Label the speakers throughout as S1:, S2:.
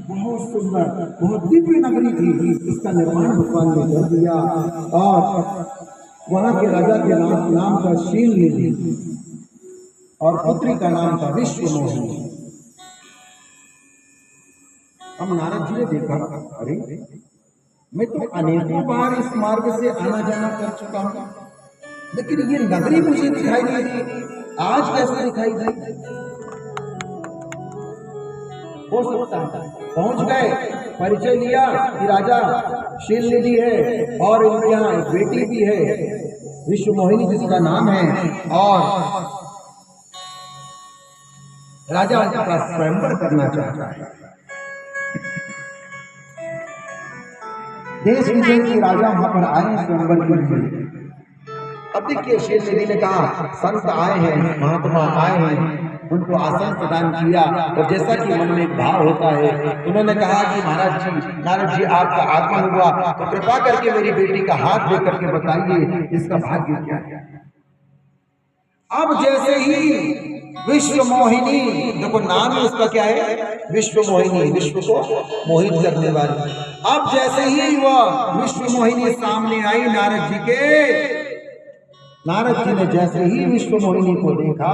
S1: बहुत सुंदर, बहुत दिव्य नगरी थी। इसका निर्माण भगवान ने कर दिया और वहां के राजा के नाम था शीलनिधि और पुत्री का नाम था विश्वमोहिनी। अब नारद जी ने देखा, अरे मैं तो अनेकों बार इस मार्ग से आना जाना कर चुका हूं, लेकिन ये नगरी मुझे दिखाई नहीं दी, आज कैसे दिखाई दी? हो सकता है पहुंच गए, परिचय लिया कि राजा शीलनिधि है और इनके यहाँ एक बेटी भी है विश्वमोहिनी जिसका नाम है, और राजा का स्वयंवर करना चाहता है। देश विदेश के राजा वहां पर आए स्वयंवर के लिए। अब देखिए शीलनिधि ने कहा, संत आए हैं, महात्मा आए हैं, उनको आसन प्रदान किया। और जैसा कि मन में एक भाव होता है, उन्होंने कहा कि महाराज जी, नारद जी आपका आगमन हुआ तो कृपा करके मेरी बेटी का हाथ दे करके बताइए इसका भाग्य क्या है। अब जैसे ही विश्वमोहिनी, देखो नाम है उसका क्या है, विश्वमोहिनी, विश्व को मोहित करने वाली। अब जैसे ही वह विश्वमोहिनी सामने आई नारद जी के, नारद जी ने जैसे ही विश्वमोहिनी को देखा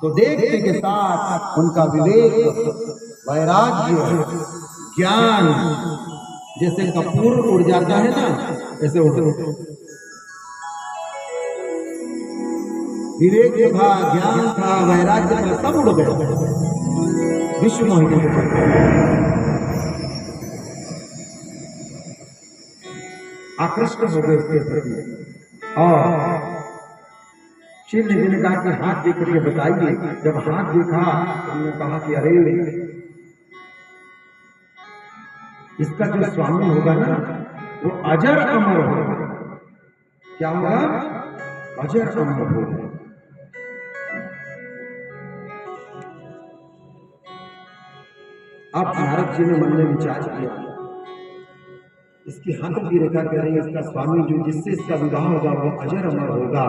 S1: तो देखते के साथ उनका विवेक, वैराग्य, ज्ञान, जैसे कपूर उड़ जाता है ना, ऐसे उड़, विवेक था, ज्ञान था, वैराग्य था, सब उड़ गए विश्वमोहिनी के प्रति। आकृष्ट हो गए उसके प्रति। और शीलनिधि ने कहा कि हाथ देख करके बताइए। जब हाथ देखा तो उन्होंने कहा कि अरे इसका जो स्वामी होगा ना वो अजर अमर होगा। क्या होगा? अजर अमर होगा। अब नारद जी ने मन में विचार किया, इसकी हाथों की रेखा कर रही है, इसका स्वामी जो जिससे इसका विवाह होगा वो अजर अमर होगा।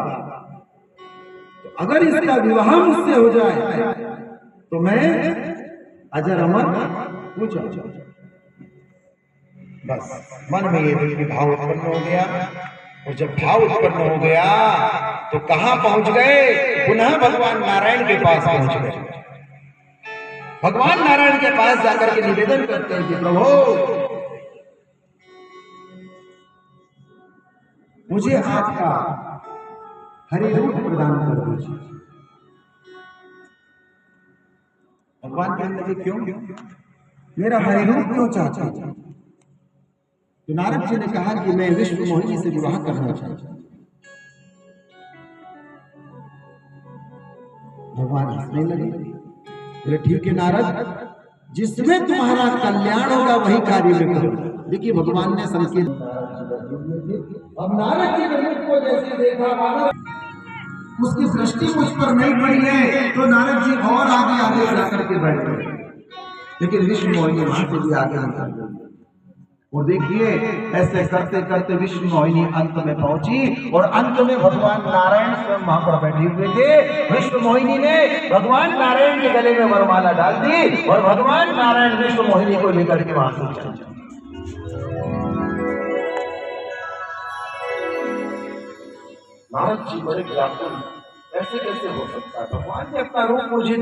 S1: तो अगर इसका विवाह मुझसे हो जाए तो मैं अजर अमर हो जाऊंगा। बस मन में ये भाव उत्पन्न हो गया। और जब भाव उत्पन्न हो गया तो कहां पहुंच गए? पुनः भगवान नारायण के पास पहुंच गए। भगवान नारायण के पास जाकर के निवेदन करते हैं कि प्रभु मुझे आपका हरि रूप प्रदान कर दीजिए। भगवान कहने लगे, क्यों? मेरा हरि रूप क्यों चाहते हैं? तो नारद जी ने कहा कि मैं विश्वमोहिनी से विवाह करना चाहता हूं। भगवान हंसने लगे, बोले ठीक है नारद, जिसमें तुम्हारा कल्याण होगा वही कार्य में करो। देखिए भगवान ने संकेत, अब नारद जी ने को जैसे देखा, उसकी दृष्टि मुझ पर नहीं पड़ी है तो नारद जी और आगे आगे जाकर के बैठ गए। लेकिन विश्वमोहिनी वहां से भी आगे निकल गई। और देखिए ऐसे करते करते विश्वमोहिनी अंत में पहुंची और अंत में भगवान नारायण स्वयं वहां पर बैठे हुए थे। विश्वमोहिनी ने भगवान नारायण के गले में वरमाला डाल दी और भगवान नारायण विश्वमोहिनी को लेकर के वहां से चल गए। नारद जी बड़े व्याकुल, ऐसे कैसे हो सकता है? भगवान ने अपना रूप मुझे